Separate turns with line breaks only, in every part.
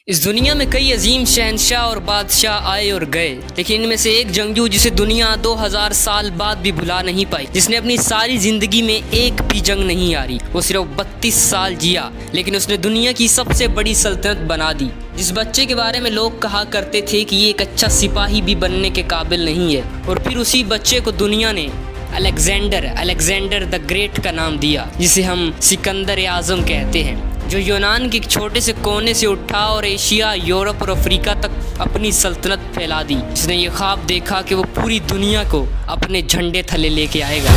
इस दुनिया में कई अजीम शहंशाह और बादशाह आए और गए, लेकिन इनमें से एक जंगजू जिसे दुनिया 2000 साल बाद भी भुला नहीं पाई, जिसने अपनी सारी जिंदगी में एक भी जंग नहीं हारी। वो सिर्फ 32 साल जिया, लेकिन उसने दुनिया की सबसे बड़ी सल्तनत बना दी। जिस बच्चे के बारे में लोग कहा करते थे कि ये एक अच्छा सिपाही भी बनने के काबिल नहीं है, और फिर उसी बच्चे को दुनिया ने अलेक्जेंडर द ग्रेट का नाम दिया, जिसे हम सिकंदर आजम कहते हैं, जो यूनान के एक छोटे से कोने से उठा और एशिया, यूरोप और अफ्रीका तक अपनी सल्तनत फैला दी। जिसने ये ख्वाब देखा कि वो पूरी दुनिया को अपने झंडे थले लेके आएगा।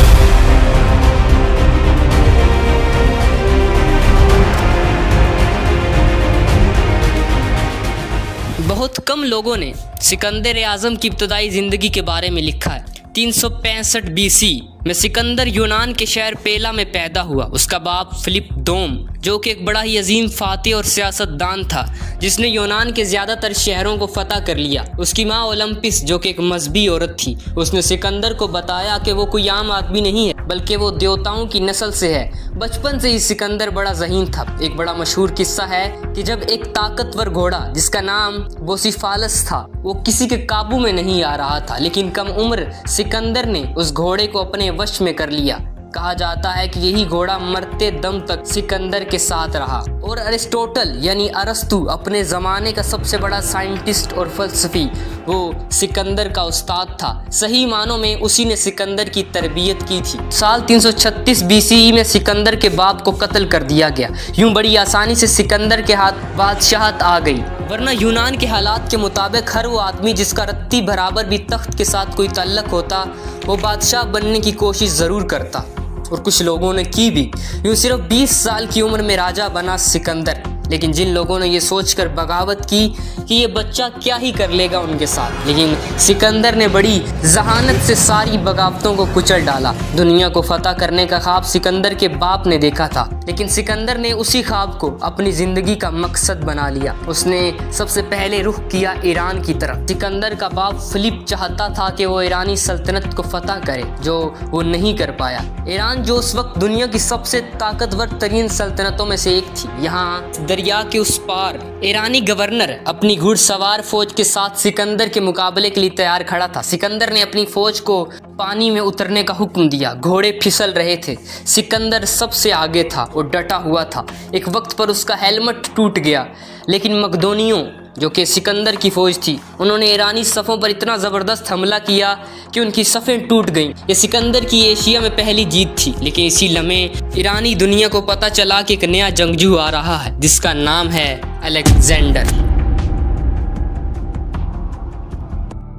बहुत कम लोगों ने सिकंदर आजम की इब्तदाई ज़िंदगी के बारे में लिखा है। 365 BC में सिकंदर यूनान के शहर पेला में पैदा हुआ। उसका बाप फिलिप दोम, जो कि एक बड़ा ही अजीम फातिह और सियासतदान था, जिसने यूनान के ज़्यादातर शहरों को फतह कर लिया। उसकी माँ ओलंपिस, जो कि एक मजहबी औरत थी, उसने सिकंदर को बताया कि वो कोई आम आदमी नहीं है, बल्कि वो देवताओं की नस्ल से है। बचपन से ही सिकंदर बड़ा ज़हीन था। एक बड़ा मशहूर किस्सा है कि जब एक ताकतवर घोड़ा जिसका नाम बोसिफालस था, वो किसी के काबू में नहीं आ रहा था, लेकिन कम उम्र सिकंदर ने उस घोड़े को अपने वश में कर लिया। कहा जाता है कि यही घोड़ा मरते दम तक सिकंदर के साथ रहा। और अरिस्टोटल यानी अरस्तु, अपने ज़माने का सबसे बड़ा साइंटिस्ट और फलसफी, वो सिकंदर का उस्ताद था। सही मानों में उसी ने सिकंदर की तरबियत की थी। साल 336 BCE में सिकंदर के बाप को कत्ल कर दिया गया। यूं बड़ी आसानी से सिकंदर के हाथ बादशाहत आ गई, वरना यूनान के हालात के मुताबिक हर वो आदमी जिसका रत्ती बराबर भी तख्त के साथ कोई ताल्लुक होता, वो बादशाह बनने की कोशिश ज़रूर करता, और कुछ लोगों ने की भी। यूँ सिर्फ 20 साल की उम्र में राजा बना सिकंदर। लेकिन जिन लोगों ने ये सोचकर बगावत की कि ये बच्चा क्या ही कर लेगा उनके साथ, लेकिन सिकंदर ने बड़ी जहानत से सारी बगावतों को कुचल डाला। दुनिया को फतह करने का ख्वाब सिकंदर के बाप ने देखा था, लेकिन सिकंदर ने उसी ख्वाब को अपनी ज़िंदगी का मकसद बना लिया। उसने सबसे पहले रुख किया ईरान की तरफ। सिकंदर का बाप फिलिप चाहता था कि वो ईरानी सल्तनत को फतह करे, जो वो नहीं कर पाया। ईरान, जो उस वक्त दुनिया की सबसे ताकतवर तरीन सल्तनतों में से एक थी, यहाँ दरिया के उस पार ईरानी गवर्नर अपनी घुड़सवार फौज के साथ सिकंदर के मुकाबले के लिए तैयार खड़ा था। सिकंदर ने अपनी फौज को पानी में उतरने का हुक्म दिया। घोड़े फिसल रहे थे। सिकंदर सबसे आगे था और डटा हुआ था। एक वक्त पर उसका हेलमेट टूट गया, लेकिन मकदोनियों, जो कि सिकंदर की फौज थी, उन्होंने ईरानी सफ़ों पर इतना ज़बरदस्त हमला किया कि उनकी सफ़ें टूट गईं। ये सिकंदर की एशिया में पहली जीत थी। लेकिन इसी लम्हे ईरानी दुनिया को पता चला कि एक नया जंगजू आ रहा है, जिसका नाम है अलेक्जेंडर।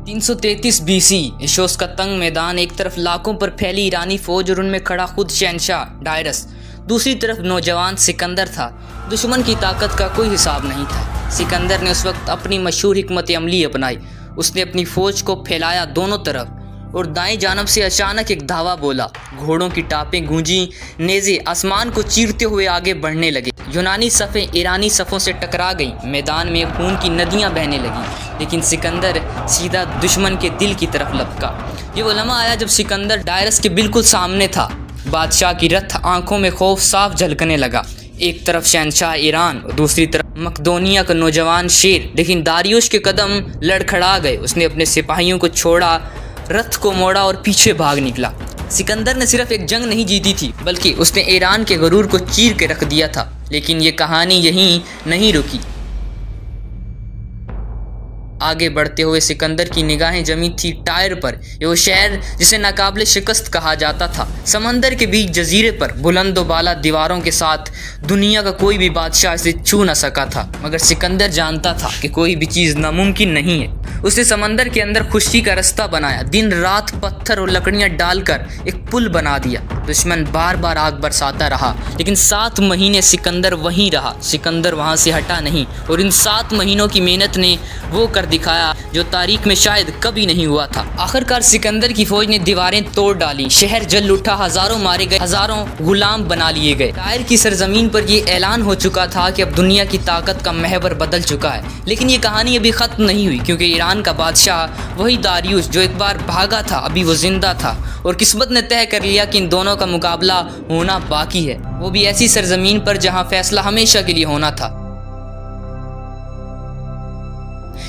333 BC एशोस का तंग मैदान, एक तरफ लाखों पर फैली ईरानी फौज और उनमें खड़ा खुद शहंशाह डायरस, दूसरी तरफ नौजवान सिकंदर था। दुश्मन की ताकत का कोई हिसाब नहीं था। सिकंदर ने उस वक्त अपनी मशहूर हिकमत अमली अपनाई। उसने अपनी फ़ौज को फैलाया दोनों तरफ, और दाएं जानब से अचानक एक धावा बोला। घोड़ों की टापें गूंजी, नेज़े आसमान को चीरते हुए आगे बढ़ने लगे। यूनानी सफ़ें ईरानी सफ़ों से टकरा गईं। मैदान में खून की नदियां बहने लगीं, लेकिन सिकंदर सीधा दुश्मन के दिल की तरफ लपका। ये वो लम्हा आया जब सिकंदर डायरस के बिल्कुल सामने था। बादशाह की रथ आंखों में खौफ साफ झलकने लगा। एक तरफ शहंशाह ईरान, दूसरी तरफ मकदोनिया का नौजवान शेर। लेकिन दारियुश के कदम लड़खड़ा गए। उसने अपने सिपाहियों को छोड़ा, रथ को मोड़ा और पीछे भाग निकला। सिकंदर ने सिर्फ एक जंग नहीं जीती थी, बल्कि उसने ईरान के गरूर को चीर के रख दिया था। लेकिन ये कहानी यहीं नहीं रुकी। आगे बढ़ते हुए सिकंदर की निगाहें जमी थी टायर पर। ये वो शहर जिसे नाकाबिले शिकस्त कहा जाता था। समंदर के बीच जजीरे पर बुलंद बाला दीवारों के साथ दुनिया का कोई भी बादशाह इसे छू न सका था। मगर सिकंदर जानता था कि कोई भी चीज़ नामुमकिन नहीं है। उसने समंदर के अंदर खुशी का रास्ता बनाया। दिन रात पत्थर और लकड़ियां डालकर एक पुल बना दिया। दुश्मन बार बार आग बरसाता रहा, लेकिन 7 महीने सिकंदर वहीं रहा। सिकंदर वहां से हटा नहीं, और इन 7 महीनों की मेहनत ने वो कर दिखाया जो तारीख में शायद कभी नहीं हुआ था। आखिरकार सिकंदर की फौज ने दीवारें तोड़ डाली, शहर जल उठा, हजारों मारे गए, हजारों गुलाम बना लिए गए। टायर की सरजमीन पर यह ऐलान हो चुका था कि अब दुनिया की ताकत का महवर बदल चुका है। लेकिन ये कहानी अभी खत्म नहीं हुई, क्योंकि ईरान का बादशाह, वही दारियुश जो एक बार भागा था, अभी वो जिंदा था, और किस्मत ने तय कर लिया कि इन दोनों का मुकाबला होना बाकी है। वो भी ऐसी सरजमीन पर जहां फैसला हमेशा के लिए होना था।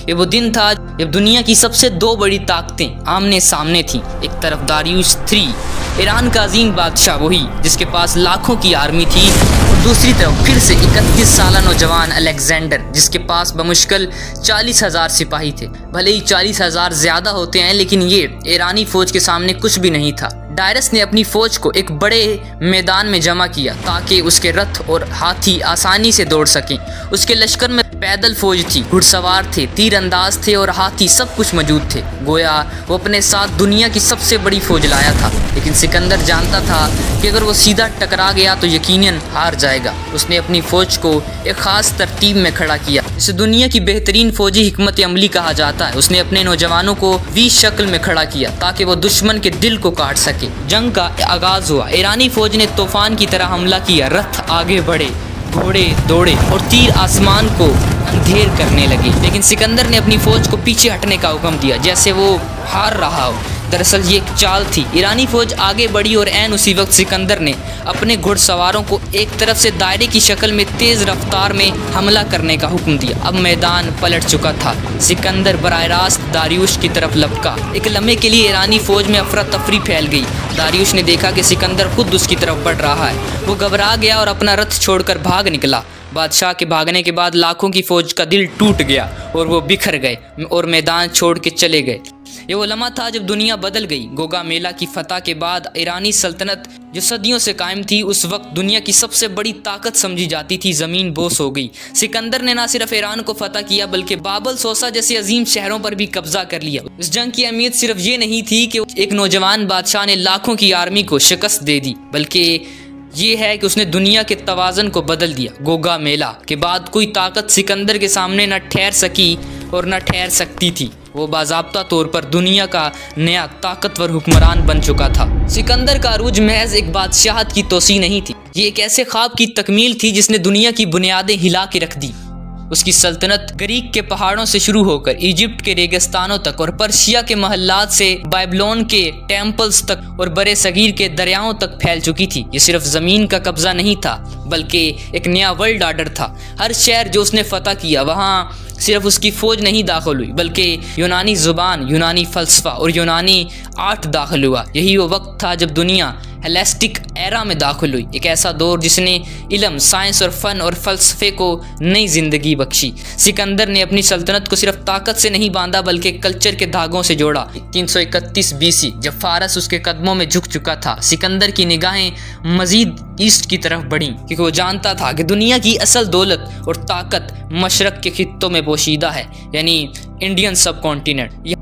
ये वो दिन था जब दुनिया की सबसे दो बड़ी ताकतें आमने सामने थीं। एक तरफ दारियुश III, ईरान का अजीम बादशाह, वही जिसके पास लाखों की आर्मी थी, और दूसरी तरफ फिर से 31 साला नौजवान अलेक्जेंडर, जिसके पास बमुश्किल 40,000 सिपाही थे। भले ही 40,000 ज्यादा होते हैं, लेकिन ये ईरानी फौज के सामने कुछ भी नहीं था। डायरस ने अपनी फौज को एक बड़े मैदान में जमा किया ताकि उसके रथ और हाथी आसानी से दौड़ सकें। उसके लश्कर में पैदल फौज थी, घुड़सवार थे, तीरंदाज थे और हाथी, सब कुछ मौजूद थे। गोया वो अपने साथ दुनिया की सबसे बड़ी फौज लाया था। लेकिन सिकंदर जानता था कि अगर वो सीधा टकरा गया तो यकीनन हार जाएगा। उसने अपनी फौज को एक खास तरतीब में खड़ा किया, जिसे दुनिया की बेहतरीन फौजी हिकमत अमली कहा जाता है। उसने अपने नौजवानों को वी शक्ल में खड़ा किया ताकि वो दुश्मन के दिल को काट सके। जंग का आगाज हुआ। ईरानी फौज ने तूफान की तरह हमला किया। रथ आगे बढ़े, घोड़े दौड़े और तीर आसमान को अंधेर करने लगे। लेकिन सिकंदर ने अपनी फौज को पीछे हटने का हुक्म दिया, जैसे वो हार रहा हो। दरअसल ये एक चाल थी। ईरानी फौज आगे बढ़ी और ऐन उसी वक्त सिकंदर ने अपने घुड़सवारों को एक तरफ से दायरे की शक्ल में तेज रफ्तार में हमला करने का हुक्म दिया। अब मैदान पलट चुका था। सिकंदर बराह रास्त दारियुश की तरफ लपका। एक लम्हे के लिए ईरानी फौज में अफरा तफरी फैल गई। दारियुश ने देखा कि सिकंदर खुद उसकी तरफ बढ़ रहा है। वो घबरा गया और अपना रथ छोड़कर भाग निकला। बादशाह के भागने के बाद लाखों की फौज का दिल टूट गया और वो बिखर गए और मैदान छोड़ के चले गए। ये वो लम्हा था जब दुनिया बदल गई। गोगा मेला की फतह के बाद ईरानी सल्तनत जो सदियों से कायम थी, उस वक्त दुनिया की सबसे बड़ी ताकत समझी जाती थी, जमीन बोस हो गई। सिकंदर ने न सिर्फ ईरान को फतह किया बल्कि बाबल, सोसा जैसे अजीम शहरों पर भी कब्जा कर लिया। इस जंग की अहमियत सिर्फ ये नहीं थी कि एक नौजवान बादशाह ने लाखों की आर्मी को शिकस्त दे दी, बल्कि ये है कि उसने दुनिया के तवाज़न को बदल दिया। गोगा मेला के बाद कोई ताकत सिकंदर के सामने न ठहर सकी और न ठहर सकती थी। वो बाज़ाब्ता तौर पर दुनिया का नया ताकतवर हुक्मरान बन चुका था। सिकंदर का अरूज महज एक बादशाहत की तोसी नहीं थी, ये एक ऐसे ख्वाब की तकमील थी जिसने दुनिया की बुनियादें हिला के रख दी। उसकी सल्तनत ग्रीक के पहाड़ों से शुरू होकर इजिप्ट के रेगिस्तानों तक और पर्शिया के महल्लात से बाइबलोन के टेम्पल्स तक और बरे सगीर के दरियाओं तक फैल चुकी थी। ये सिर्फ ज़मीन का कब्जा नहीं था, बल्कि एक नया वर्ल्ड ऑर्डर था। हर शहर जो उसने फतह किया, वहाँ सिर्फ उसकी फ़ौज नहीं दाखिल हुई, बल्कि यूनानी ज़ुबान, यूनानी फ़लसफ़ा और यूनानी आर्ट दाखिल हुआ। यही वो वक्त था जब दुनिया हेलेस्टिक एरा में दाखिल हुई, एक ऐसा दौर जिसने इल्म, साइंस और फ़न और फ़लसफ़े को नई ज़िंदगी बख्शी। सिकंदर ने अपनी सल्तनत को सिर्फ ताकत से नहीं बांधा बल्कि कल्चर के धागों से जोड़ा। 331 BC जब फ़ारस उसके कदमों में झुक चुका था, सिकंदर की निगाहें मज़ीद ईस्ट की तरफ बढ़ीं, क्योंकि वो जानता था कि दुनिया की असल दौलत और ताकत मशरक़ के खित्तों में पोशीदा है, यानी इंडियन सब कॉन्टिनेंट।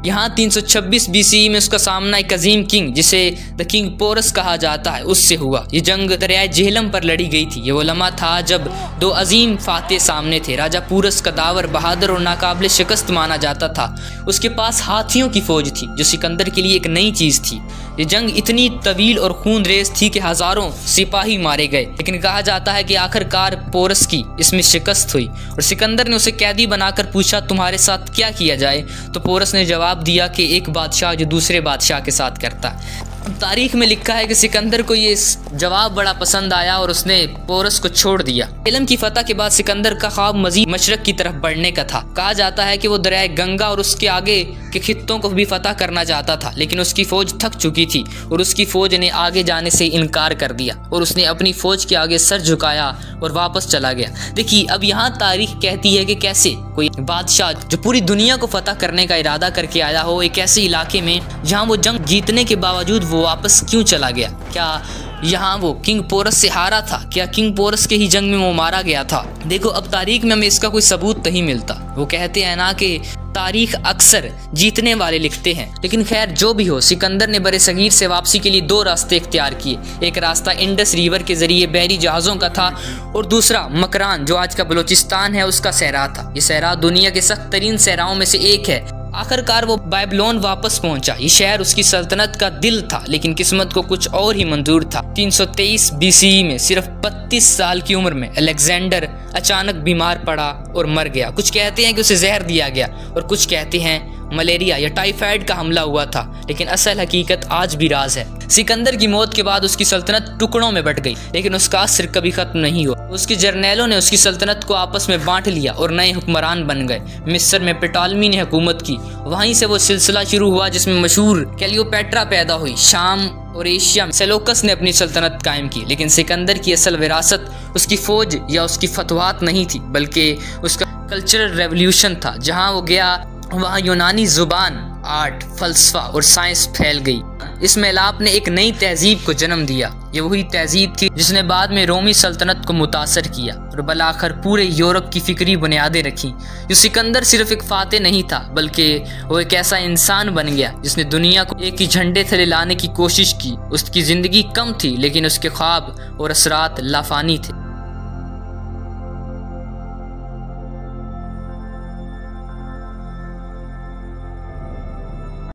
यहाँ 326 BCE में उसका सामना एक अजीम किंग, जिसे द किंग पोरस कहा जाता है, उससे हुआ। ये जंग दरियाए जेहलम पर लड़ी गई थी। ये वो लम्हा था जब दो अजीम फातेह सामने थे। राजा पोरस कदावर, बहादुर और नाकाबिल शिकस्त माना जाता था। उसके पास हाथियों की फौज थी, जो सिकंदर के लिए एक नई चीज़ थी। ये जंग इतनी तवील और खून रेज थी कि हज़ारों सिपाही मारे गए, लेकिन कहा जाता है कि आखिरकार पोरस की इसमें शिकस्त हुई और सिकंदर ने उसे कैदी बनाकर पूछा, तुम्हारे साथ क्या किया जाए? तो पोरस ने जवाब दिया कि एक बादशाह जो दूसरे बादशाह के साथ करता है। तारीख में लिखा है कि सिकंदर को ये जवाब बड़ा पसंद आया और उसने पोरस को छोड़ दिया। इल्म की फतह के बाद सिकंदर का ख्वाब मजीद मशरक की तरफ बढ़ने का था। कहा जाता है कि वो दरियाए गंगा और उसके आगे के खित्तों को भी फतह करना चाहता था, लेकिन उसकी फौज थक चुकी थी और उसकी फौज ने आगे जाने से इनकार कर दिया और उसने अपनी फौज के आगे सर झुकाया और वापस चला गया। देखिए, अब यहाँ तारीख कहती है कि कैसे कोई बादशाह जो पूरी दुनिया को फतह करने का इरादा करके आया हो, एक ऐसे इलाके में जहाँ वो जंग जीतने के बावजूद वो वापस क्यों चला गया? क्या यहाँ वो किंग पोरस से हारा था? क्या किंग पोरस के ही जंग में वो मारा गया था? देखो, अब तारीख में हमें इसका कोई सबूत नहीं मिलता। वो कहते हैं ना कि तारीख अक्सर जीतने वाले लिखते हैं। लेकिन खैर, जो भी हो, सिकंदर ने बरे सगीर से वापसी के लिए दो रास्ते इख्तियार किए। एक रास्ता इंडस रिवर के जरिए बहरी जहाज़ों का था और दूसरा मकरान, जो आज का बलूचिस्तान है, उसका सहरा था। ये सहरा दुनिया के सख्त तरीन सहराओं में से एक है। आखिरकार वो बाइबलोन वापस पहुंचा। ये शहर उसकी सल्तनत का दिल था, लेकिन किस्मत को कुछ और ही मंजूर था। 323 BCE में सिर्फ 32 साल की उम्र में अलेक्जेंडर अचानक बीमार पड़ा और मर गया। कुछ कहते हैं कि उसे जहर दिया गया और कुछ कहते हैं मलेरिया या टाइफाइड का हमला हुआ था, लेकिन असल हकीकत आज भी राज है। सिकंदर की मौत के बाद उसकी सल्तनत टुकड़ों में बट गई, लेकिन उसका असर कभी खत्म नहीं हुआ। उसके जर्नैलों ने उसकी सल्तनत को आपस में बांट लिया और नए हुक्मरान बन गए। मिस्र में पिटालमी ने हुकूमत की, वहीं से वो सिलसिला शुरू हुआ जिसमें मशहूर क्लियोपेट्रा पैदा हुई। शाम और एशिया में सेलोकस ने अपनी सल्तनत कायम की, लेकिन सिकंदर की असल विरासत उसकी फौज या उसकी फतवात नहीं थी, बल्कि उसका कल्चरल रेवोल्यूशन था। जहाँ वो गया वहाँ यूनानी जुबान, आर्ट, फलसफा और साइंस फैल गई। इस मेलाप ने एक नई तहजीब को जन्म दिया। ये वही तहजीब थी जिसने बाद में रोमी सल्तनत को मुतासर किया और बलाखर पूरे यूरोप की फिक्री बुनियादें रखी। जो सिकंदर सिर्फ एक फाते नहीं था, बल्कि वो एक ऐसा इंसान बन गया जिसने दुनिया को एक ही झंडे तले लाने की कोशिश की। उसकी ज़िंदगी कम थी, लेकिन उसके ख्वाब और असरात लाफानी थे।